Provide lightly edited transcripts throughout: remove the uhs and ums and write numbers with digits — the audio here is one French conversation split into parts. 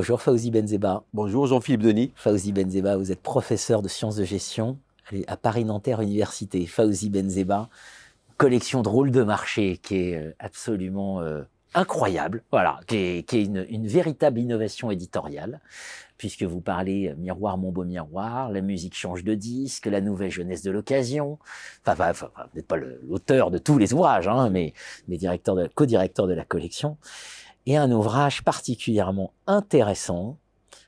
Bonjour Fawzi Benzeba. Bonjour Jean-Philippe Denis. Fawzi Benzeba, vous êtes professeur de sciences de gestion à Paris-Nanterre Université. Fawzi Benzeba, collection de rôles de marché qui est absolument incroyable, voilà, qui est une véritable innovation éditoriale, puisque vous parlez miroir, mon beau miroir, la musique change de disque, la nouvelle jeunesse de l'occasion. Enfin, vous n'êtes pas l'auteur de tous les ouvrages, hein, mais co-directeur de la collection. Et un ouvrage particulièrement intéressant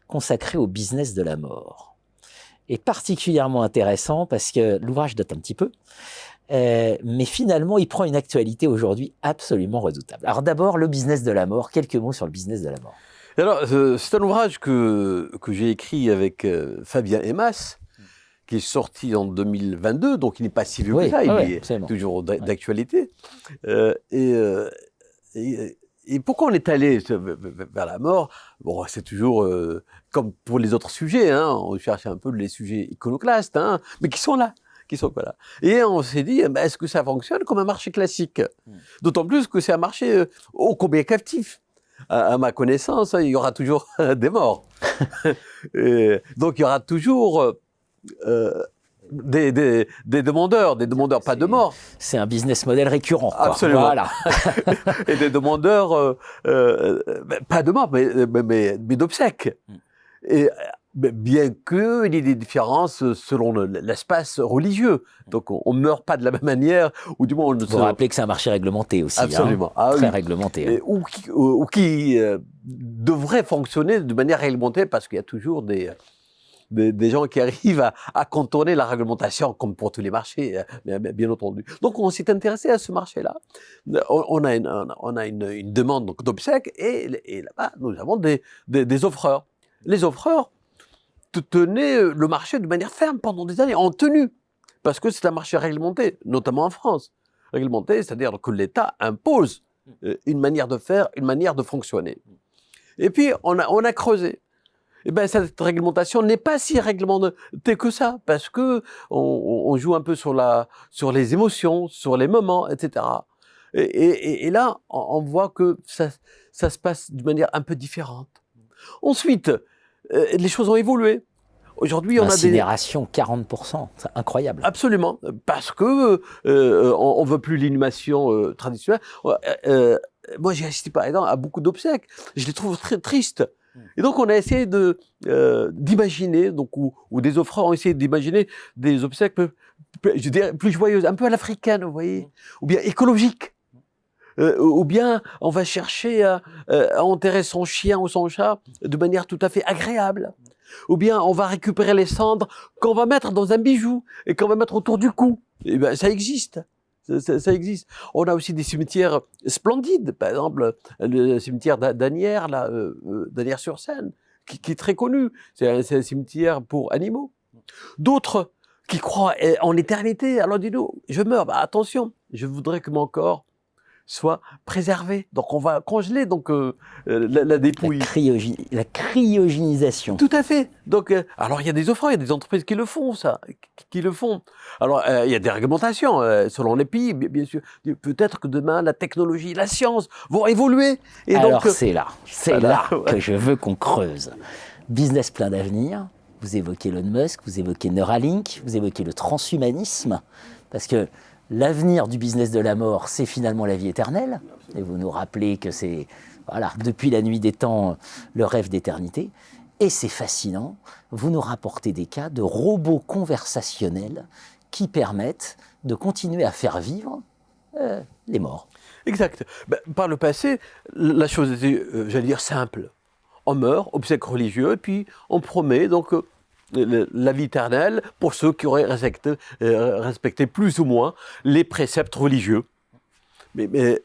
consacré au business de la mort. Et particulièrement intéressant parce que l'ouvrage date un petit peu, mais finalement, il prend une actualité aujourd'hui absolument redoutable. Alors d'abord, le business de la mort. Quelques mots sur le business de la mort. Alors, c'est un ouvrage que j'ai écrit avec Fabien Emas, qui est sorti en 2022, donc il n'est pas si vieux que ça, il est absolument. toujours d'actualité. Et pourquoi on est allé vers la mort? Bon, c'est toujours comme pour les autres sujets, hein, on cherche un peu les sujets iconoclastes, hein, mais qui sont là. Et on s'est dit, est-ce que ça fonctionne comme un marché classique? D'autant plus que c'est un marché ô combien captif. À ma connaissance, il y aura toujours des morts. Donc il y aura toujours des demandeurs pas de morts. C'est un business model récurrent. Quoi. Absolument. Voilà. Et des demandeurs, pas de morts, mais d'obsèques. Et bien qu'il y ait des différences selon l'espace religieux. Donc on ne meurt pas de la même manière, ou du moins on ne Vous rappelez que c'est un marché réglementé aussi. Absolument. Hein, très réglementé. Et, ou qui devrait fonctionner de manière réglementée, parce qu'il y a toujours des gens qui arrivent à contourner la réglementation, comme pour tous les marchés, bien entendu. Donc on s'est intéressé à ce marché-là. On a une demande d'obsèques, et là-bas, nous avons des offreurs. Les offreurs tenaient le marché de manière ferme pendant des années, en tenue, parce que c'est un marché réglementé, notamment en France. Réglementé, c'est-à-dire que l'État impose une manière de faire, une manière de fonctionner. Et puis, on a creusé. Et ben, cette réglementation n'est pas si réglementée que ça, parce que on joue un peu sur les émotions, sur les moments, etc. Et là, on voit que ça se passe d'une manière un peu différente. Ensuite, les choses ont évolué. Aujourd'hui, on a des incinération 40%, c'est incroyable. Absolument, parce que on veut plus l'inhumation traditionnelle. Moi, j'ai assisté par exemple à beaucoup d'obsèques. Je les trouve très tristes. Et donc, on a essayé d'imaginer, donc ou des offreurs ont essayé d'imaginer des obsèques, je dirais, plus joyeuses, un peu à l'africaine, vous voyez, ou bien écologiques. Ou bien on va chercher à enterrer son chien ou son chat de manière tout à fait agréable. Ou bien on va récupérer les cendres qu'on va mettre dans un bijou et qu'on va mettre autour du cou. Et ben ça existe. Ça existe. On a aussi des cimetières splendides, par exemple le cimetière d'Asnières, d'Asnières-sur-Seine, qui est très connu. C'est un cimetière pour animaux. D'autres qui croient en l'éternité. Alors dis-nous, je meurs, attention, je voudrais que mon corps soit préservé. Donc on va congeler la dépouille. La cryogénisation. Tout à fait. Donc alors il y a des offres, il y a des entreprises qui le font, qui le font. Alors il y a des réglementations selon les pays, bien sûr. Peut-être que demain la technologie, la science vont évoluer. Et alors donc, c'est là que je veux qu'on creuse. Business plein d'avenir. Vous évoquez Elon Musk, vous évoquez Neuralink, vous évoquez le transhumanisme, parce que l'avenir du business de la mort, c'est finalement la vie éternelle. Et vous nous rappelez que c'est, voilà, depuis la nuit des temps, le rêve d'éternité. Et c'est fascinant, vous nous rapportez des cas de robots conversationnels qui permettent de continuer à faire vivre les morts. Exact. Par le passé, la chose était, j'allais dire, simple. On meurt, obsèques religieux, et puis on promet donc la vie éternelle pour ceux qui auraient respecté plus ou moins les préceptes religieux. Mais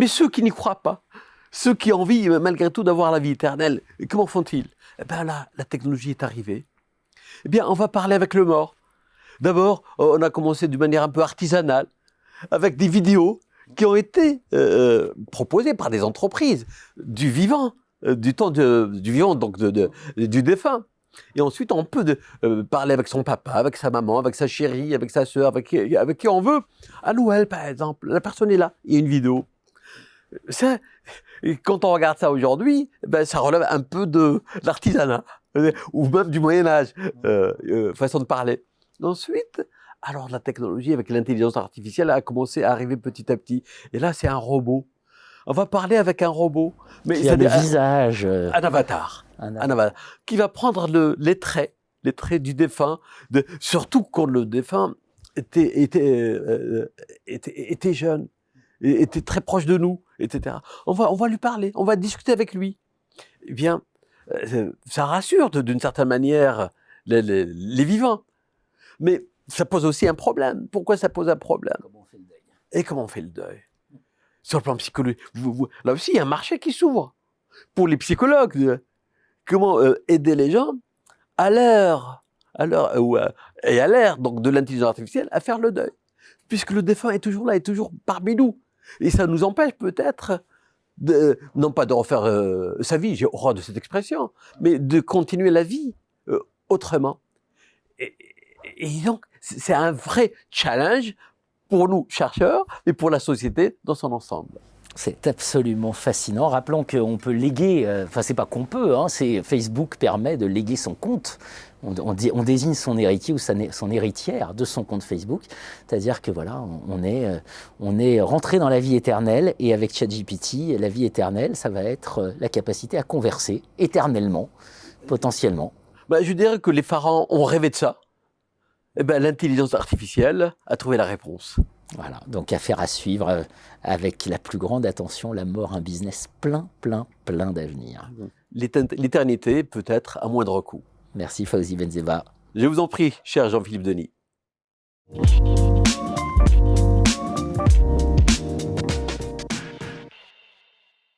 ceux qui n'y croient pas, ceux qui ont envie malgré tout d'avoir la vie éternelle, comment font-ils? Eh bien là, la technologie est arrivée. Eh bien, on va parler avec le mort. D'abord, on a commencé d'une manière un peu artisanale, avec des vidéos qui ont été proposées par des entreprises du vivant, du vivant, donc du défunt. Et ensuite, on peut parler avec son papa, avec sa maman, avec sa chérie, avec sa sœur, avec qui on veut. À Noël, par exemple, la personne est là, il y a une vidéo. Ça, et quand on regarde ça aujourd'hui, ben, ça relève un peu de l'artisanat, ou même du Moyen-Âge, façon de parler. Ensuite, alors la technologie avec l'intelligence artificielle a commencé à arriver petit à petit. Et là, c'est un robot. On va parler avec un robot. Mais Qui a le visage. Un avatar. Un avatar. Qui va prendre les traits du défunt, surtout quand le défunt était jeune, était très proche de nous, etc. On va lui parler, on va discuter avec lui. Eh bien, ça rassure d'une certaine manière les vivants. Mais ça pose aussi un problème. Pourquoi ça pose un problème? Comment on fait le deuil? Et comment on fait le deuil? Sur le plan psychologique, là aussi, il y a un marché qui s'ouvre pour les psychologues. Comment aider les gens à l'heure et à l'ère donc de l'intelligence artificielle à faire le deuil, puisque le défunt est toujours là, est toujours parmi nous, et ça nous empêche peut-être non pas de refaire sa vie, j'ai horreur de cette expression, mais de continuer la vie autrement. Et donc c'est un vrai challenge pour nous chercheurs et pour la société dans son ensemble. C'est absolument fascinant. Rappelons qu'on peut léguer, enfin c'est pas qu'on peut, hein, Facebook permet de léguer son compte. On désigne son héritier ou son héritière de son compte Facebook. C'est-à-dire que voilà, on est rentré dans la vie éternelle, et avec ChatGPT, la vie éternelle, ça va être la capacité à converser éternellement, potentiellement. Ben, je dirais que les pharaons ont rêvé de ça. Eh ben, l'intelligence artificielle a trouvé la réponse. Voilà, donc affaire à suivre avec la plus grande attention, la mort, un business plein d'avenir. L'éternité peut être à moindre coût. Merci Fawzi Benzeba. Je vous en prie, cher Jean-Philippe Denis.